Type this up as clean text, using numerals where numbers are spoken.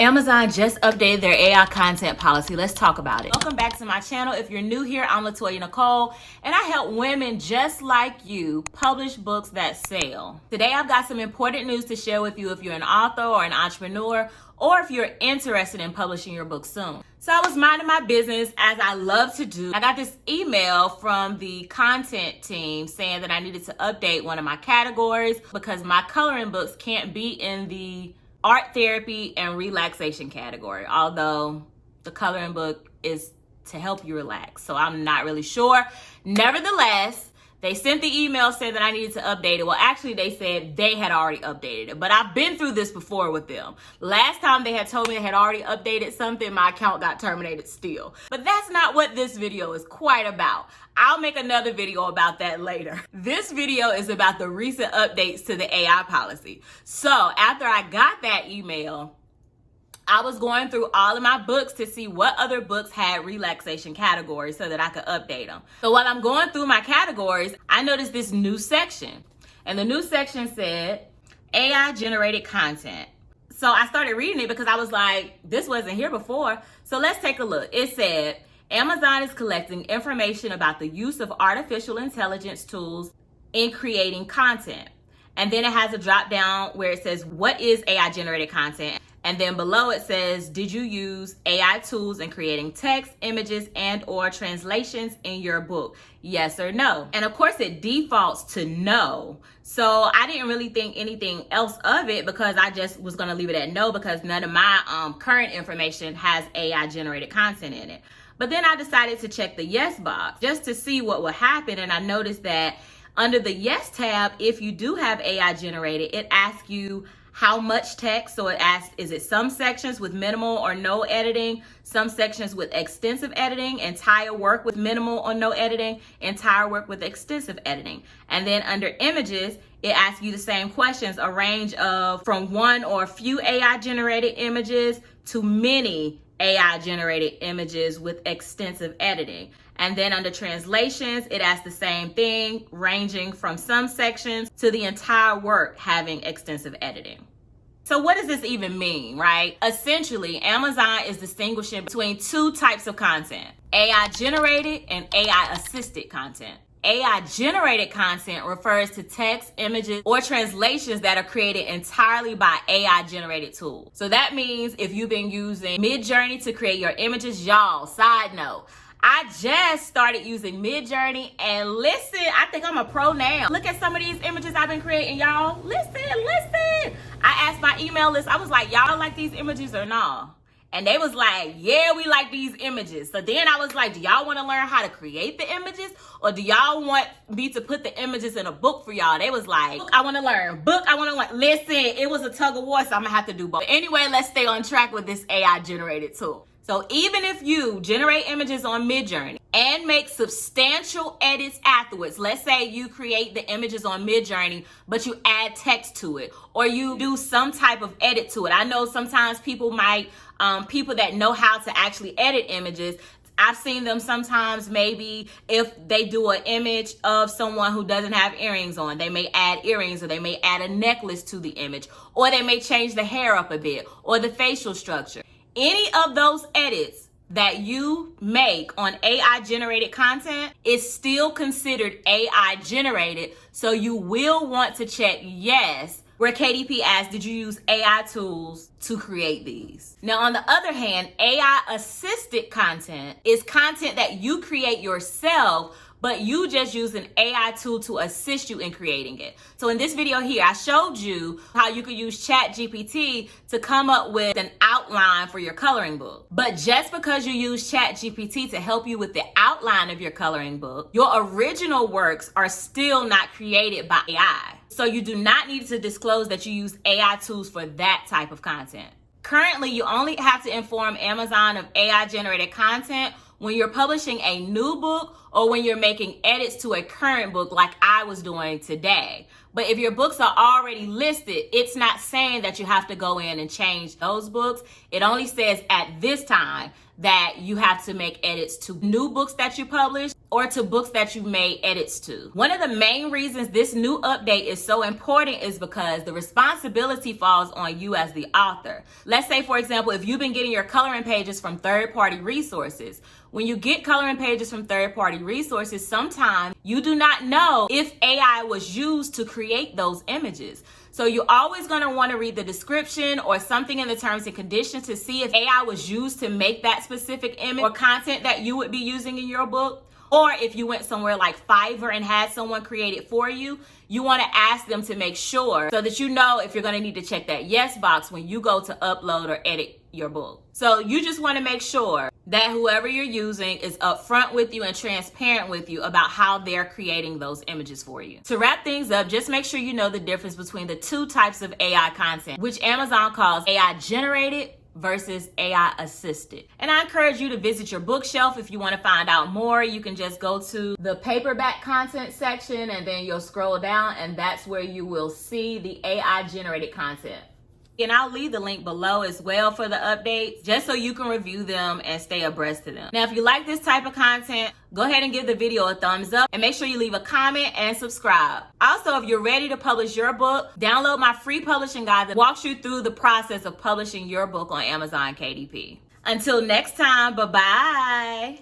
Amazon just updated their AI content policy. Let's talk about it. Welcome back to my channel. If you're new here, I'm Latoya Nicole, and I help women just like you publish books that sell. Today, I've got some important news to share with you if you're an author or an entrepreneur, or if you're interested in publishing your book soon. So I was minding my business, as I love to do. I got this email from the content team saying that I needed to update one of my categories because my coloring books can't be in the art therapy and relaxation category, although the coloring book is to help you relax. So I'm not really sure. Nevertheless, they sent the email saying that I needed to update it. Well, actually, they said they had already updated it, but I've been through this before with them. Last time they had told me they had already updated something, my account got terminated still. But that's not what this video is quite about. I'll make another video about that later. This video is about the recent updates to the AI policy. So after I got that email, I was going through all of my books to see what other books had relaxation categories so that I could update them. So while I'm going through my categories, I noticed this new section. And the new section said AI generated content. So I started reading it because I was like, this wasn't here before. So let's take a look. It said, Amazon is collecting information about the use of artificial intelligence tools in creating content. And then it has a drop down where it says, what is AI generated content? And then below it says, did you use AI tools in creating text, images, and or translations in your book? Yes or no? And of course it defaults to no. So I didn't really think anything else of it because I just was gonna leave it at no because none of my current information has AI generated content in it. But then I decided to check the yes box just to see what would happen. And I noticed that under the yes tab, if you do have AI generated, it asks you how much text. So it asks, is it some sections with minimal or no editing, some sections with extensive editing, entire work with minimal or no editing, entire work with extensive editing. And then under images, it asks you the same questions, a range of from one or a few AI generated images to many AI generated images with extensive editing. And then under translations, it asks the same thing, ranging from some sections to the entire work having extensive editing. So what does this even mean, right? Essentially, Amazon is distinguishing between two types of content, AI generated and AI assisted content. AI generated content refers to text, images, or translations that are created entirely by AI generated tools. So that means if you've been using Midjourney to create your images, y'all, side note, I just started using Midjourney, and listen, I think I'm a pro now. Look at some of these images I've been creating, y'all. Listen. I asked my email list, I was like, y'all like these images or not? And they was like, yeah, we like these images. So then I was like, do y'all want to learn how to create the images? Or do y'all want me to put the images in a book for y'all? They was like, book, I want to learn. Book, I want to learn. Listen, it was a tug of war, so I'm going to have to do both. But anyway, let's stay on track with this AI generated tool. So even if you generate images on Midjourney and make substantial edits afterwards, let's say you create the images on Midjourney, but you add text to it, or you do some type of edit to it. I know sometimes people might, people that know how to actually edit images, I've seen them sometimes maybe if they do an image of someone who doesn't have earrings on, they may add earrings or they may add a necklace to the image, or they may change the hair up a bit or the facial structure. Any of those edits that you make on AI generated content is still considered AI generated. So you will want to check yes, where KDP asks, did you use AI tools to create these? Now, on the other hand, AI assisted content is content that you create yourself, but you just use an AI tool to assist you in creating it. So in this video here, I showed you how you could use ChatGPT to come up with an outline for your coloring book. But just because you use ChatGPT to help you with the outline of your coloring book, your original works are still not created by AI. So you do not need to disclose that you use AI tools for that type of content. Currently, you only have to inform Amazon of AI generated content when you're publishing a new book or when you're making edits to a current book like I was doing today. But if your books are already listed, it's not saying that you have to go in and change those books. It only says at this time that you have to make edits to new books that you publish or to books that you've made edits to. One of the main reasons this new update is so important is because the responsibility falls on you as the author. Let's say, for example, if you've been getting your coloring pages from third-party resources, when you get coloring pages from third-party resources, sometimes you do not know if AI was used to create those images. So you're always going to want to read the description or something in the terms and conditions to see if AI was used to make that specific image or content that you would be using in your book. Or if you went somewhere like Fiverr and had someone create it for you, you want to ask them to make sure so that you know if you're going to need to check that yes box when you go to upload or edit your book. So you just want to make sure that whoever you're using is upfront with you and transparent with you about how they're creating those images for you. To wrap things up, just make sure you know the difference between the two types of AI content, which Amazon calls AI generated versus AI assisted. And I encourage you to visit your bookshelf. If you want to find out more, you can just go to the paperback content section and then you'll scroll down and that's where you will see the AI generated content. And I'll leave the link below as well for the updates, just so you can review them and stay abreast of them. Now, if you like this type of content, go ahead and give the video a thumbs up and make sure you leave a comment and subscribe. Also, if you're ready to publish your book, download my free publishing guide that walks you through the process of publishing your book on Amazon KDP. Until next time, bye-bye.